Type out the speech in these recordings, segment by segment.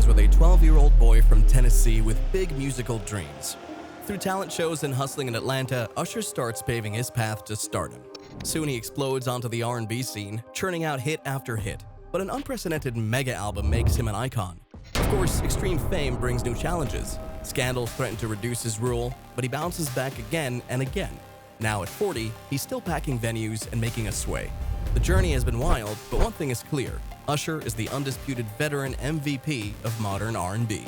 with a 12-year-old boy from Tennessee with big musical dreams. Through talent shows and hustling in Atlanta, Usher starts paving his path to stardom. Soon he explodes onto the R&B scene, churning out hit after hit. But an unprecedented mega album makes him an icon. Of course, extreme fame brings new challenges. Scandals threaten to reduce his rule, but he bounces back again and again. Now at 40, he's still packing venues and making a sway. The journey has been wild, but one thing is clear. Usher is the undisputed veteran MVP of modern R&B.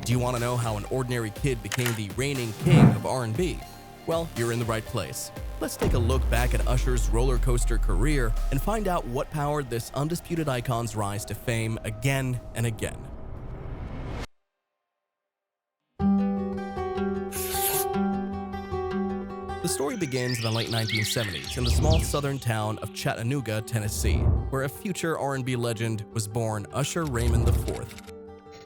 Do you want to know how an ordinary kid became the reigning king of R&B? Well, you're in the right place. Let's take a look back at Usher's roller coaster career and find out what powered this undisputed icon's rise to fame again and again. The story begins in the late 1970s in the small southern town of Chattanooga, Tennessee, where a future R&B legend was born, Usher Raymond IV.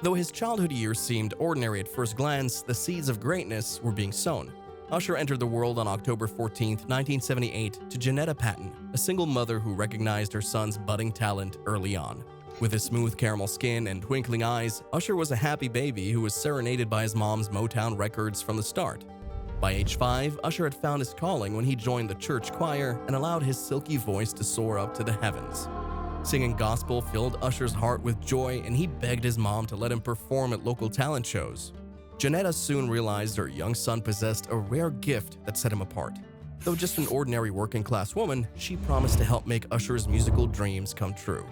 Though his childhood years seemed ordinary at first glance, the seeds of greatness were being sown. Usher entered the world on October 14, 1978, to Janetta Patton, a single mother who recognized her son's budding talent early on. With his smooth caramel skin and twinkling eyes, Usher was a happy baby who was serenaded by his mom's Motown records from the start. By age 5, Usher had found his calling when he joined the church choir and allowed his silky voice to soar up to the heavens. Singing gospel filled Usher's heart with joy, and he begged his mom to let him perform at local talent shows. Janetta soon realized her young son possessed a rare gift that set him apart. Though just an ordinary working-class woman, she promised to help make Usher's musical dreams come true.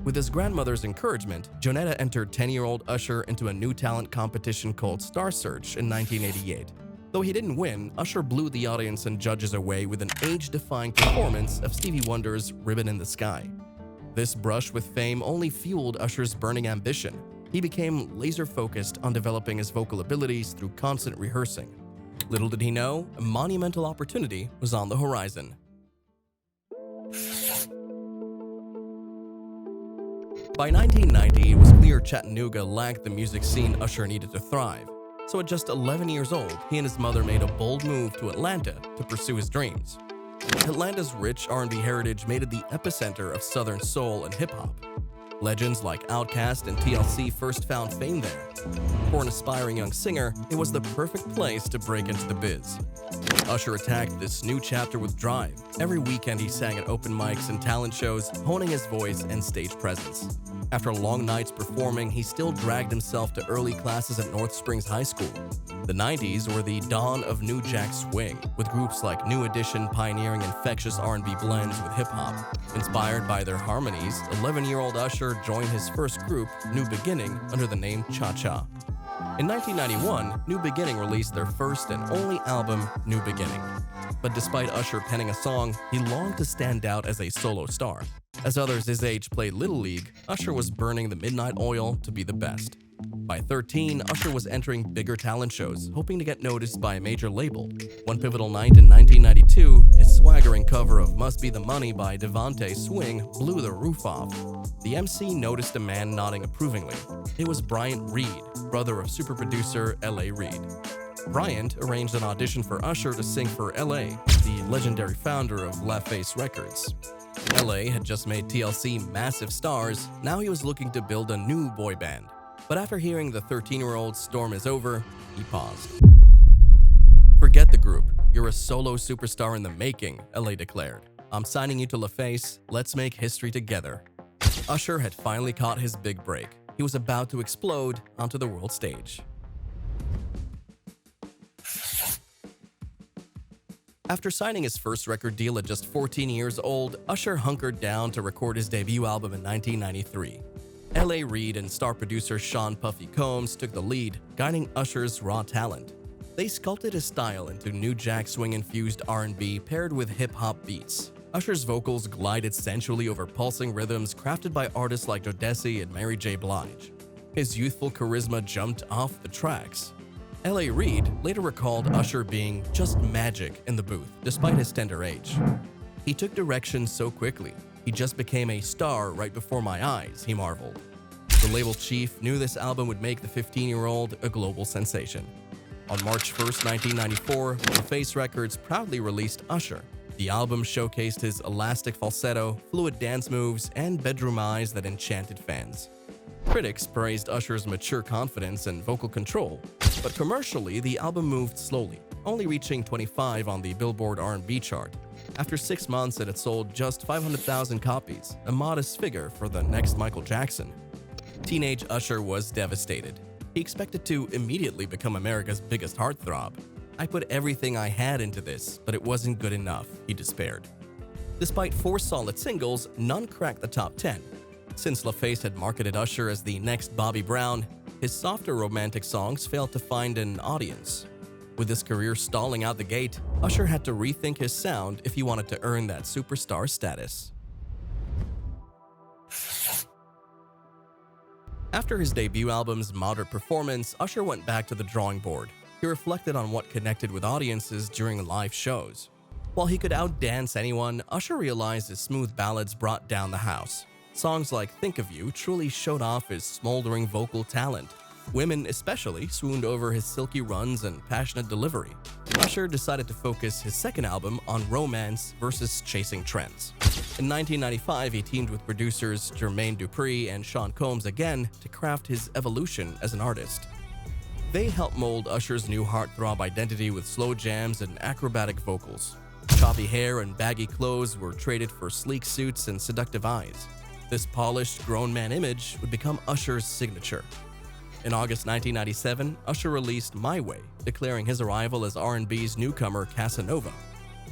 With his grandmother's encouragement, Janetta entered 10-year-old Usher into a new talent competition called Star Search in 1988. Though he didn't win, Usher blew the audience and judges away with an age-defying performance of Stevie Wonder's Ribbon in the Sky. This brush with fame only fueled Usher's burning ambition. He became laser-focused on developing his vocal abilities through constant rehearsing. Little did he know, a monumental opportunity was on the horizon. By 1990, it was clear Chattanooga lacked the music scene Usher needed to thrive. So at just 11 years old, he and his mother made a bold move to Atlanta to pursue his dreams. Atlanta's rich R&B heritage made it the epicenter of Southern soul and hip-hop. Legends like Outkast and TLC first found fame there. For an aspiring young singer, it was the perfect place to break into the biz. Usher attacked this new chapter with drive. Every weekend he sang at open mics and talent shows, honing his voice and stage presence. After long nights performing, he still dragged himself to early classes at North Springs High School. The 90s were the dawn of New Jack Swing, with groups like New Edition pioneering infectious R&B blends with hip-hop. Inspired by their harmonies, 11-year-old Usher joined his first group, New Beginning, under the name Cha-Cha. In 1991, New Beginning released their first and only album, New Beginning. But despite Usher penning a song, he longed to stand out as a solo star. As others his age played Little League, Usher was burning the midnight oil to be the best. By 13, Usher was entering bigger talent shows, hoping to get noticed by a major label. One pivotal night in 1992, his swaggering cover of Must Be the Money by Devontae Swing blew the roof off. The MC noticed a man nodding approvingly. It was Bryant Reed, brother of super producer L.A. Reid. Bryant arranged an audition for Usher to sing for L.A., the legendary founder of LaFace Records. L.A. had just made TLC massive stars, now he was looking to build a new boy band. But after hearing the 13-year-old's storm is over, he paused. Forget the group, you're a solo superstar in the making, L.A. declared. I'm signing you to LaFace, let's make history together. Usher had finally caught his big break. He was about to explode onto the world stage. After signing his first record deal at just 14 years old, Usher hunkered down to record his debut album in 1993. L.A. Reid and star producer Sean Puffy Combs took the lead, guiding Usher's raw talent. They sculpted his style into New Jack Swing-infused R&B paired with hip-hop beats. Usher's vocals glided sensually over pulsing rhythms crafted by artists like Jodeci and Mary J. Blige. His youthful charisma jumped off the tracks. L.A. Reid later recalled Usher being just magic in the booth, despite his tender age. He took direction so quickly. He just became a star right before my eyes, he marveled. The label chief knew this album would make the 15-year-old a global sensation. On March 1, 1994, LaFace Records proudly released Usher. The album showcased his elastic falsetto, fluid dance moves, and bedroom eyes that enchanted fans. Critics praised Usher's mature confidence and vocal control, but commercially, the album moved slowly, only reaching 25 on the Billboard R&B chart. After 6 months, it had sold just 500,000 copies, a modest figure for the next Michael Jackson. Teenage Usher was devastated. He expected to immediately become America's biggest heartthrob. "I put everything I had into this, but it wasn't good enough," he despaired. Despite 4 solid singles, none cracked the top 10. Since LaFace had marketed Usher as the next Bobby Brown, his softer romantic songs failed to find an audience. With his career stalling out the gate, Usher had to rethink his sound if he wanted to earn that superstar status. After his debut album's moderate performance, Usher went back to the drawing board. He reflected on what connected with audiences during live shows. While he could outdance anyone, Usher realized his smooth ballads brought down the house. Songs like "Think of You" truly showed off his smoldering vocal talent. Women especially swooned over his silky runs and passionate delivery. Usher decided to focus his second album on romance versus chasing trends. In 1995, he teamed with producers Jermaine Dupri and Sean Combs again to craft his evolution as an artist. They helped mold Usher's new heartthrob identity with slow jams and acrobatic vocals. Choppy hair and baggy clothes were traded for sleek suits and seductive eyes. This polished, grown man image would become Usher's signature. In August 1997, Usher released "My Way," declaring his arrival as R&B's newcomer Casanova.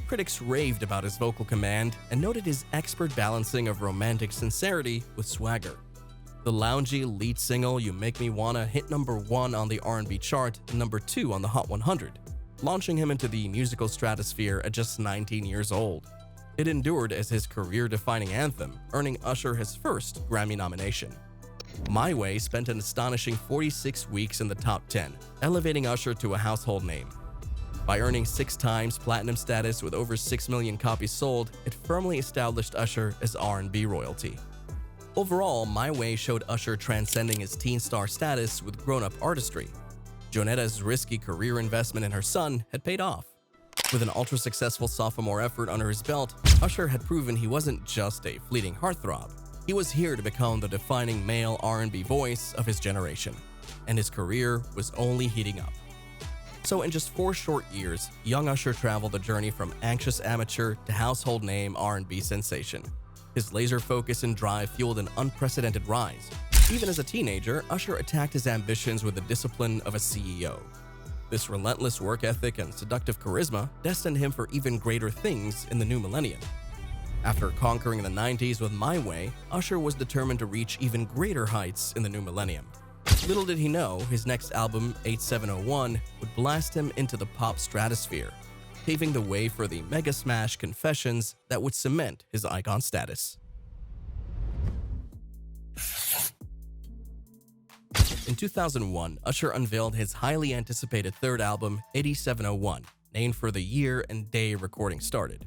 Critics raved about his vocal command and noted his expert balancing of romantic sincerity with swagger. The loungy lead single "You Make Me Wanna" hit number 1 on the R&B chart and number 2 on the Hot 100, launching him into the musical stratosphere at just 19 years old. It endured as his career-defining anthem, earning Usher his first Grammy nomination. "My Way" spent an astonishing 46 weeks in the top 10, elevating Usher to a household name. By earning 6 times platinum status with over 6 million copies sold, it firmly established Usher as R&B royalty. Overall, "My Way" showed Usher transcending his teen star status with grown-up artistry. Jonetta's risky career investment in her son had paid off. With an ultra-successful sophomore effort under his belt, Usher had proven he wasn't just a fleeting heartthrob. He was here to become the defining male R&B voice of his generation, and his career was only heating up. So in just 4 short years, young Usher traveled the journey from anxious amateur to household name R&B sensation. His laser focus and drive fueled an unprecedented rise. Even as a teenager, Usher attacked his ambitions with the discipline of a CEO. This relentless work ethic and seductive charisma destined him for even greater things in the new millennium. After conquering the 90s with "My Way," Usher was determined to reach even greater heights in the new millennium. Little did he know, his next album, 8701, would blast him into the pop stratosphere, paving the way for the mega smash Confessions that would cement his icon status. In 2001, Usher unveiled his highly anticipated third album, 8701, named for the year and day recording started.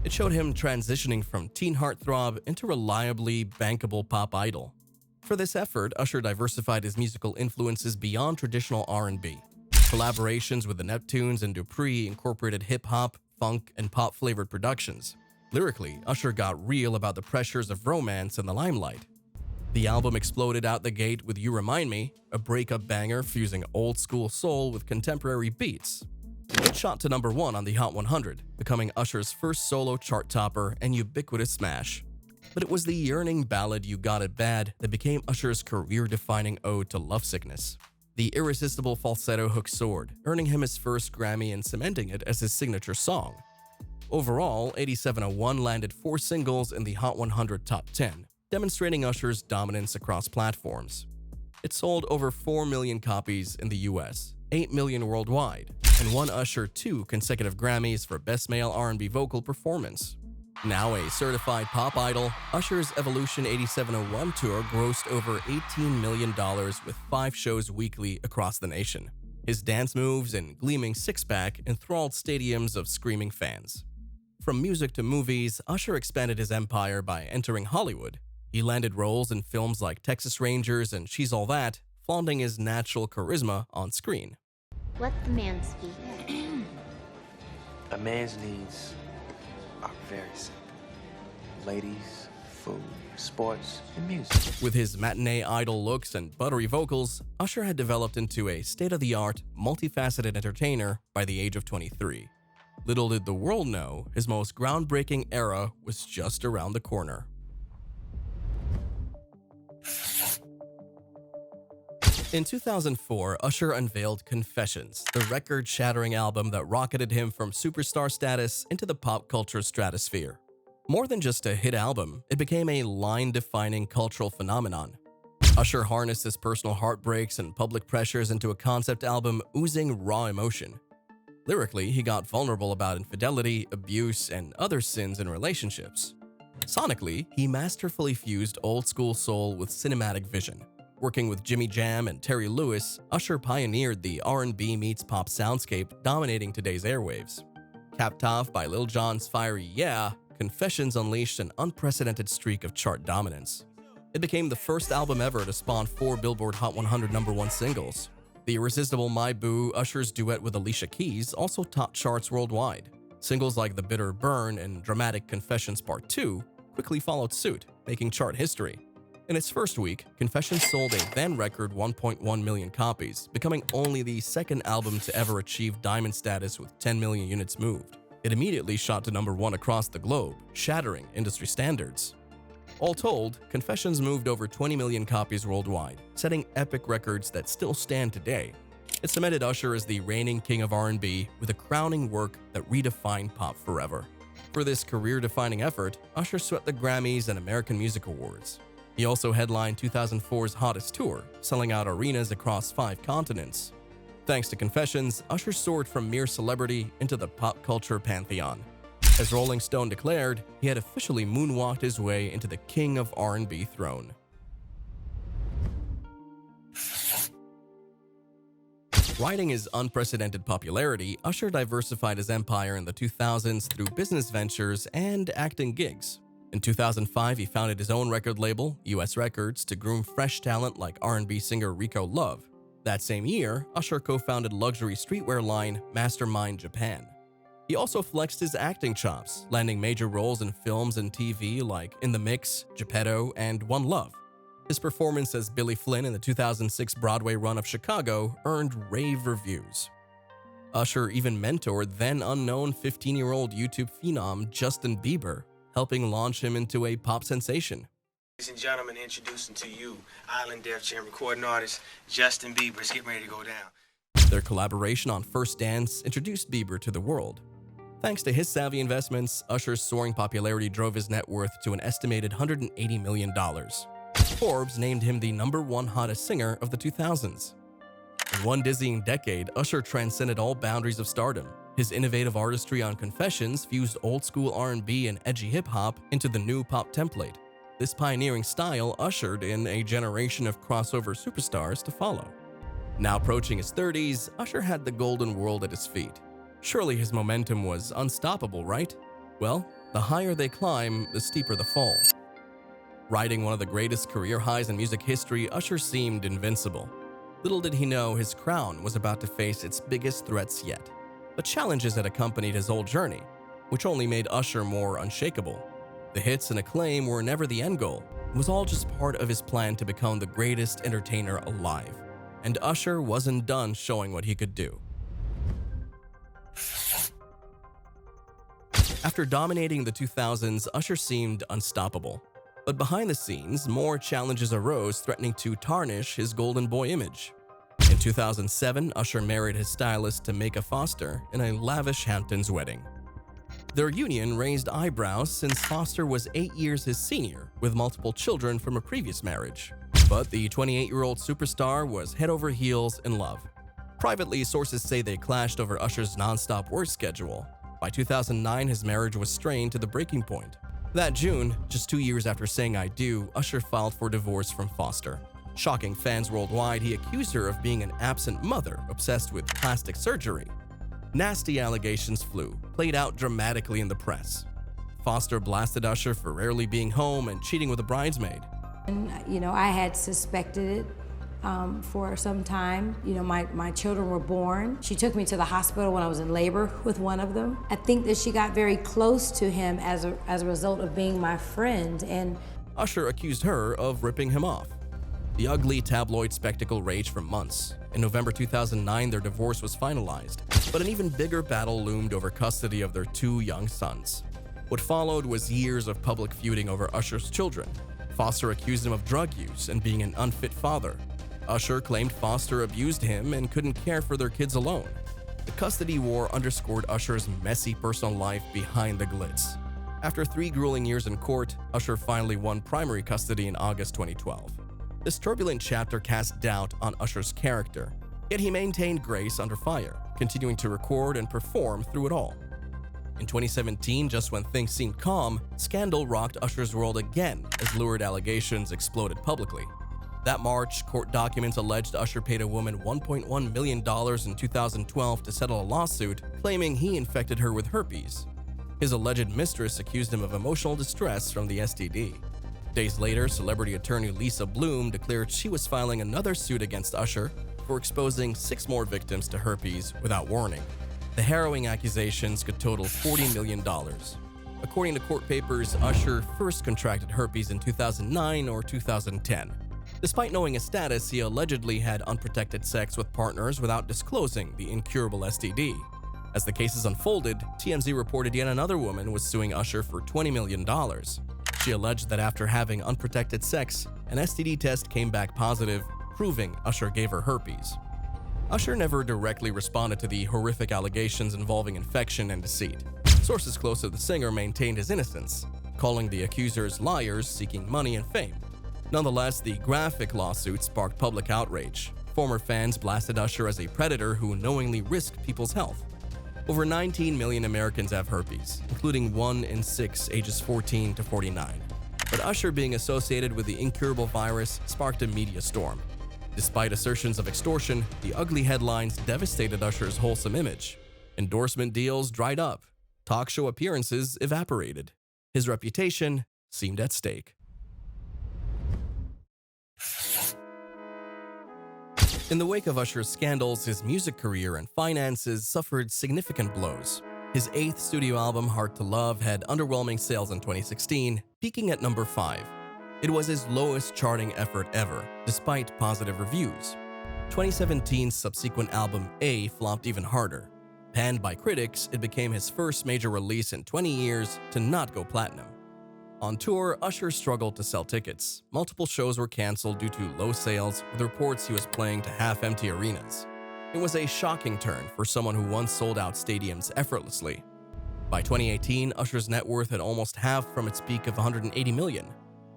It showed him transitioning from teen heartthrob into reliably bankable pop idol. For this effort, Usher diversified his musical influences beyond traditional R&B. Collaborations with the Neptunes and Dupree incorporated hip-hop, funk, and pop-flavored productions. Lyrically, Usher got real about the pressures of romance and the limelight. The album exploded out the gate with "You Remind Me," a breakup banger fusing old-school soul with contemporary beats. It shot to number 1 on the Hot 100, becoming Usher's first solo chart topper and ubiquitous smash. But it was the yearning ballad "You Got It Bad" that became Usher's career-defining ode to lovesickness. The irresistible falsetto hook soared, earning him his first Grammy and cementing it as his signature song. Overall, 8701 landed 4 singles in the Hot 100 Top 10, demonstrating Usher's dominance across platforms. It sold over 4 million copies in the US, 8 million worldwide, and won Usher 2 consecutive Grammys for Best Male R&B Vocal Performance. Now a certified pop idol, Usher's Evolution 8701 tour grossed over $18 million with 5 shows weekly across the nation. His dance moves and gleaming six-pack enthralled stadiums of screaming fans. From music to movies, Usher expanded his empire by entering Hollywood. He landed roles in films like Texas Rangers and She's All That, flaunting his natural charisma on screen. Let the man speak. A man's needs are very simple. Ladies, food, sports, and music. With his matinee idol looks and buttery vocals, Usher had developed into a state-of-the-art, multifaceted entertainer by the age of 23. Little did the world know, his most groundbreaking era was just around the corner. In 2004, Usher unveiled Confessions, the record-shattering album that rocketed him from superstar status into the pop culture stratosphere. More than just a hit album, it became a line-defining cultural phenomenon. Usher harnessed his personal heartbreaks and public pressures into a concept album oozing raw emotion. Lyrically, he got vulnerable about infidelity, abuse, and other sins in relationships. Sonically, he masterfully fused old-school soul with cinematic vision. Working with Jimmy Jam and Terry Lewis, Usher pioneered the R&B meets pop soundscape dominating today's airwaves. Capped off by Lil Jon's fiery Yeah, Confessions unleashed an unprecedented streak of chart dominance. It became the first album ever to spawn 4 Billboard Hot 100 #1 singles. The irresistible My Boo, Usher's duet with Alicia Keys, also topped charts worldwide. Singles like The Bitter Burn and Dramatic Confessions Part 2 quickly followed suit, making chart history. In its first week, Confessions sold a then-record 1.1 million copies, becoming only the second album to ever achieve diamond status with 10 million units moved. It immediately shot to #1 across the globe, shattering industry standards. All told, Confessions moved over 20 million copies worldwide, setting epic records that still stand today. It cemented Usher as the reigning king of R&B with a crowning work that redefined pop forever. For this career-defining effort, Usher swept the Grammys and American Music Awards. He also headlined 2004's Hottest Tour, selling out arenas across 5 continents. Thanks to Confessions, Usher soared from mere celebrity into the pop culture pantheon. As Rolling Stone declared, he had officially moonwalked his way into the king of R&B throne. Riding his unprecedented popularity, Usher diversified his empire in the 2000s through business ventures and acting gigs. In 2005, he founded his own record label, US Records, to groom fresh talent like R&B singer Rico Love. That same year, Usher co-founded luxury streetwear line Mastermind Japan. He also flexed his acting chops, landing major roles in films and TV like In the Mix, Geppetto, and One Love. His performance as Billy Flynn in the 2006 Broadway run of Chicago earned rave reviews. Usher even mentored then-unknown 15-year-old YouTube phenom Justin Bieber, helping launch him into a pop sensation. Ladies and gentlemen, introducing to you Island Def Jam recording artist Justin Bieber. It's getting ready to go down. Their collaboration on First Dance introduced Bieber to the world. Thanks to his savvy investments, Usher's soaring popularity drove his net worth to an estimated $180 million. Forbes named him the #1 hottest singer of the 2000s. In one dizzying decade, Usher transcended all boundaries of stardom. His innovative artistry on Confessions fused old-school R&B and edgy hip-hop into the new pop template. This pioneering style ushered in a generation of crossover superstars to follow. Now approaching his 30s, Usher had the golden world at his feet. Surely his momentum was unstoppable, right? Well, the higher they climb, the steeper the fall. Riding one of the greatest career highs in music history, Usher seemed invincible. Little did he know his crown was about to face its biggest threats yet. The challenges that accompanied his whole journey, which only made Usher more unshakable. The hits and acclaim were never the end goal. It was all just part of his plan to become the greatest entertainer alive. And Usher wasn't done showing what he could do. After dominating the 2000s, Usher seemed unstoppable. But behind the scenes, more challenges arose threatening to tarnish his golden boy image. In 2007, Usher married his stylist Tameka Foster in a lavish Hamptons wedding. Their union raised eyebrows since Foster was 8 years his senior, with multiple children from a previous marriage. But the 28-year-old superstar was head over heels in love. Privately, sources say they clashed over Usher's non-stop work schedule. By 2009, his marriage was strained to the breaking point. That June, just 2 years after saying I do, Usher filed for divorce from Foster. Shocking fans worldwide, he accused her of being an absent mother obsessed with plastic surgery. Nasty allegations flew, played out dramatically in the press. Foster blasted Usher for rarely being home and cheating with a bridesmaid. I had suspected it for some time. You know, my children were born. She took me to the hospital when I was in labor with one of them. I think that she got very close to him as a result of being my friend. And Usher accused her of ripping him off. The ugly tabloid spectacle raged for months. In November 2009, their divorce was finalized, but an even bigger battle loomed over custody of their two young sons. What followed was years of public feuding over Usher's children. Foster accused him of drug use and being an unfit father. Usher claimed Foster abused him and couldn't care for their kids alone. The custody war underscored Usher's messy personal life behind the glitz. After 3 grueling years in court, Usher finally won primary custody in August 2012. This turbulent chapter cast doubt on Usher's character, yet he maintained grace under fire, continuing to record and perform through it all. In 2017, just when things seemed calm, scandal rocked Usher's world again as lurid allegations exploded publicly. That March, court documents alleged Usher paid a woman $1.1 million in 2012 to settle a lawsuit, claiming he infected her with herpes. His alleged mistress accused him of emotional distress from the STD. Days later, celebrity attorney Lisa Bloom declared she was filing another suit against Usher for exposing 6 more victims to herpes without warning. The harrowing accusations could total $40 million. According to court papers, Usher first contracted herpes in 2009 or 2010. Despite knowing his status, he allegedly had unprotected sex with partners without disclosing the incurable STD. As the cases unfolded, TMZ reported yet another woman was suing Usher for $20 million. She alleged that after having unprotected sex, an STD test came back positive, proving Usher gave her herpes. Usher never directly responded to the horrific allegations involving infection and deceit. Sources close to the singer maintained his innocence, calling the accusers liars seeking money and fame. Nonetheless, the graphic lawsuit sparked public outrage. Former fans blasted Usher as a predator who knowingly risked people's health. Over 19 million Americans have herpes, including 1 in 6 ages 14 to 49. But Usher being associated with the incurable virus sparked a media storm. Despite assertions of extortion, the ugly headlines devastated Usher's wholesome image. Endorsement deals dried up. Talk show appearances evaporated. His reputation seemed at stake. In the wake of Usher's scandals, his music career and finances suffered significant blows. His 8th studio album, Hard to Love, had underwhelming sales in 2016, peaking at number 5. It was his lowest charting effort ever, despite positive reviews. 2017's subsequent album, A, flopped even harder. Panned by critics, it became his first major release in 20 years to not go platinum. On tour, Usher struggled to sell tickets. Multiple shows were canceled due to low sales, with reports he was playing to half-empty arenas. It was a shocking turn for someone who once sold out stadiums effortlessly. By 2018, Usher's net worth had almost halved from its peak of $180 million.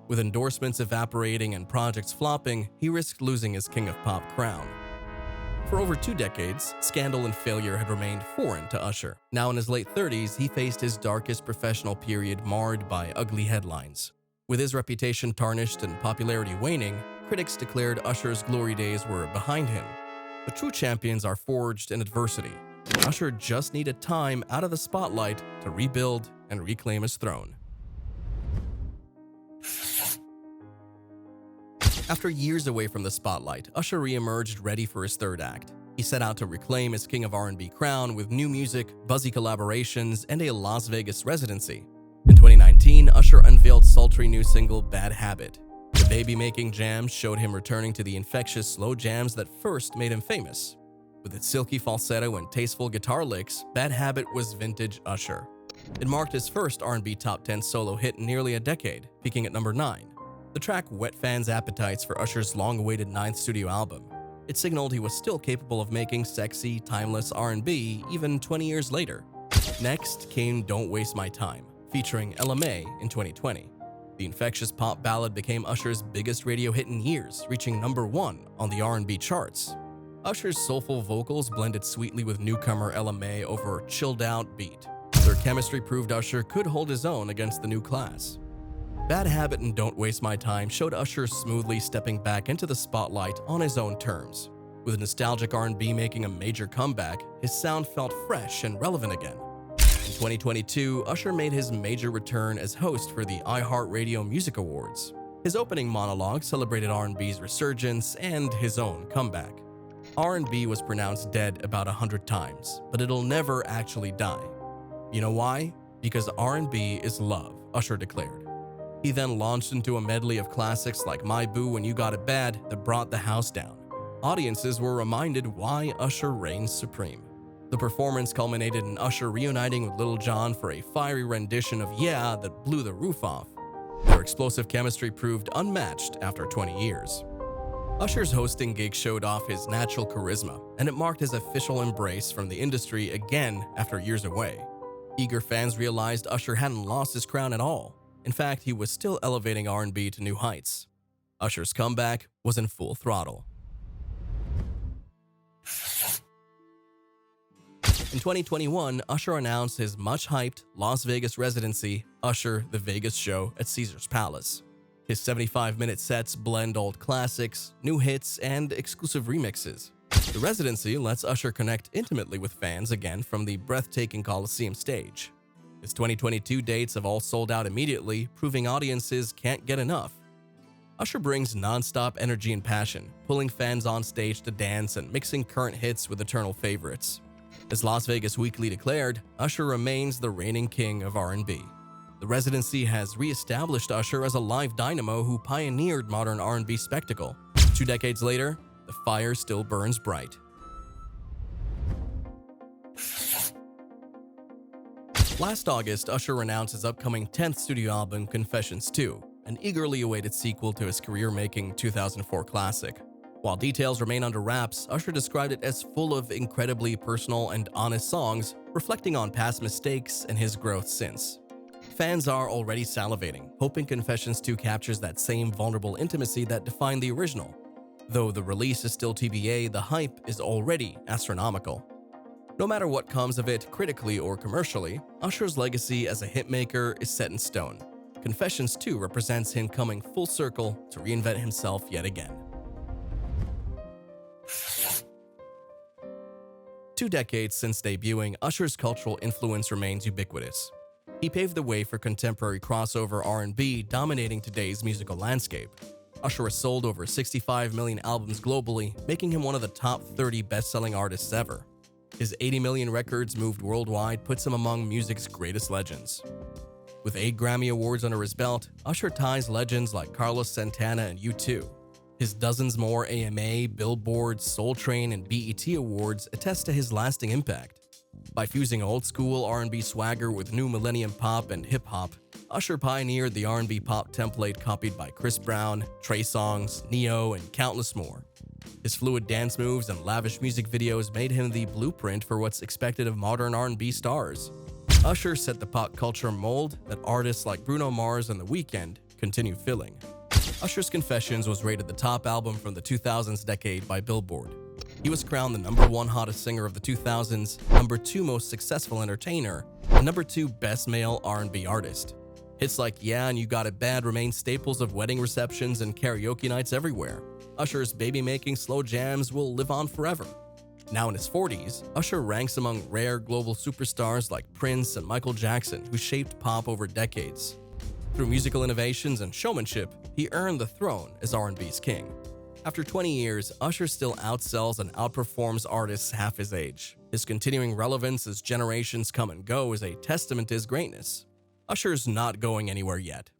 With endorsements evaporating and projects flopping, he risked losing his King of Pop crown. For over 2 decades, scandal and failure had remained foreign to Usher. Now in his late 30s, he faced his darkest professional period marred by ugly headlines. With his reputation tarnished and popularity waning, critics declared Usher's glory days were behind him. But true champions are forged in adversity. Usher just needed time out of the spotlight to rebuild and reclaim his throne. After years away from the spotlight, Usher re-emerged ready for his 3rd act. He set out to reclaim his King of R&B crown with new music, buzzy collaborations, and a Las Vegas residency. In 2019, Usher unveiled sultry new single Bad Habit. The baby-making jams showed him returning to the infectious slow jams that first made him famous. With its silky falsetto and tasteful guitar licks, Bad Habit was vintage Usher. It marked his first R&B top 10 solo hit in nearly a decade, peaking at number 9. The track whet fans' appetites for Usher's long-awaited 9th studio album. It signaled he was still capable of making sexy, timeless R&B even 20 years later. Next came Don't Waste My Time, featuring LMA in 2020. The infectious pop ballad became Usher's biggest radio hit in years, reaching number 1 on the R&B charts. Usher's soulful vocals blended sweetly with newcomer LMA over a chilled-out beat. Their chemistry proved Usher could hold his own against the new class. Bad Habit and Don't Waste My Time showed Usher smoothly stepping back into the spotlight on his own terms. With nostalgic R&B making a major comeback, his sound felt fresh and relevant again. In 2022, Usher made his major return as host for the iHeartRadio Music Awards. His opening monologue celebrated R&B's resurgence and his own comeback. R&B was pronounced dead about 100 times, but it'll never actually die. You know why? Because R&B is love, Usher declared. He then launched into a medley of classics like My Boo When You Got It Bad that brought the house down. Audiences were reminded why Usher reigns supreme. The performance culminated in Usher reuniting with Lil Jon for a fiery rendition of Yeah that blew the roof off. Their explosive chemistry proved unmatched after 20 years. Usher's hosting gig showed off his natural charisma, and it marked his official embrace from the industry again after years away. Eager fans realized Usher hadn't lost his crown at all. In fact, he was still elevating R&B to new heights. Usher's comeback was in full throttle. In 2021, Usher announced his much-hyped Las Vegas residency, Usher: The Vegas Show at Caesars Palace. His 75-minute sets blend old classics, new hits, and exclusive remixes. The residency lets Usher connect intimately with fans again from the breathtaking Coliseum stage. His 2022 dates have all sold out immediately, proving audiences can't get enough. Usher brings non-stop energy and passion, pulling fans on stage to dance and mixing current hits with eternal favorites. As Las Vegas Weekly declared, Usher remains the reigning king of R&B. The residency has re-established Usher as a live dynamo who pioneered modern R&B spectacle. 2 decades later, the fire still burns bright. Last August, Usher announced his upcoming 10th studio album, Confessions 2, an eagerly awaited sequel to his career-making 2004 classic. While details remain under wraps, Usher described it as full of incredibly personal and honest songs, reflecting on past mistakes and his growth since. Fans are already salivating, hoping Confessions 2 captures that same vulnerable intimacy that defined the original. Though the release is still TBA, the hype is already astronomical. No matter what comes of it, critically or commercially, Usher's legacy as a hitmaker is set in stone. Confessions 2 represents him coming full circle to reinvent himself yet again. 2 decades since debuting, Usher's cultural influence remains ubiquitous. He paved the way for contemporary crossover R&B, dominating today's musical landscape. Usher has sold over 65 million albums globally, making him one of the top 30 best-selling artists ever. His 80 million records moved worldwide puts him among music's greatest legends. With 8 Grammy Awards under his belt, Usher ties legends like Carlos Santana and U2. His dozens more AMA, Billboard, Soul Train, and BET awards attest to his lasting impact. By fusing old-school R&B swagger with new millennium pop and hip-hop, Usher pioneered the R&B pop template copied by Chris Brown, Trey Songz, Neo, and countless more. His fluid dance moves and lavish music videos made him the blueprint for what's expected of modern R&B stars. Usher set the pop culture mold that artists like Bruno Mars and The Weeknd continue filling. Usher's Confessions was rated the top album from the 2000s decade by Billboard. He was crowned the #1 hottest singer of the 2000s, #2 most successful entertainer, and #2 best male R&B artist. Hits like Yeah and You Got It Bad remain staples of wedding receptions and karaoke nights everywhere. Usher's baby-making slow jams will live on forever. Now in his 40s, Usher ranks among rare global superstars like Prince and Michael Jackson, who shaped pop over decades. Through musical innovations and showmanship, he earned the throne as R&B's king. After 20 years, Usher still outsells and outperforms artists half his age. His continuing relevance as generations come and go is a testament to his greatness. Usher's not going anywhere yet.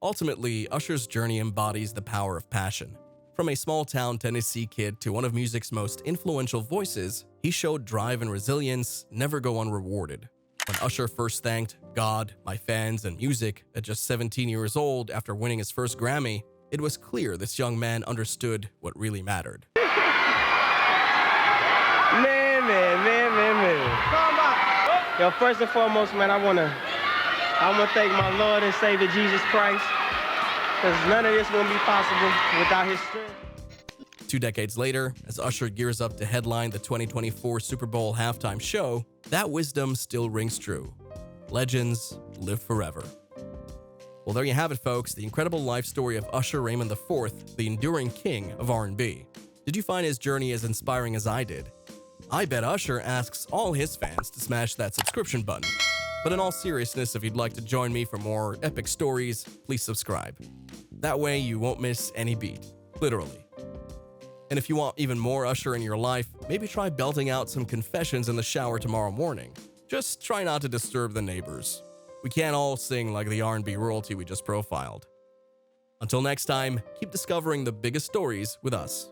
Ultimately, Usher's journey embodies the power of passion. From a small-town Tennessee kid to one of music's most influential voices, he showed drive and resilience never go unrewarded. When Usher first thanked God, my fans, and music at just 17 years old after winning his first Grammy, it was clear this young man understood what really mattered. Man. Yo, first and foremost, man, I wanna thank my Lord and Savior Jesus Christ, because none of this wouldn't be possible without his strength. 2 decades later, as Usher gears up to headline the 2024 Super Bowl halftime show, that wisdom still rings true. Legends live forever. Well, there you have it, folks, the incredible life story of Usher Raymond IV, the enduring king of R&B. Did you find his journey as inspiring as I did? I bet Usher asks all his fans to smash that subscription button. But in all seriousness, if you'd like to join me for more epic stories, please subscribe. That way you won't miss any beat, literally. And if you want even more Usher in your life, maybe try belting out some confessions in the shower tomorrow morning. Just try not to disturb the neighbors. We can't all sing like the R&B royalty we just profiled. Until next time, keep discovering the biggest stories with us.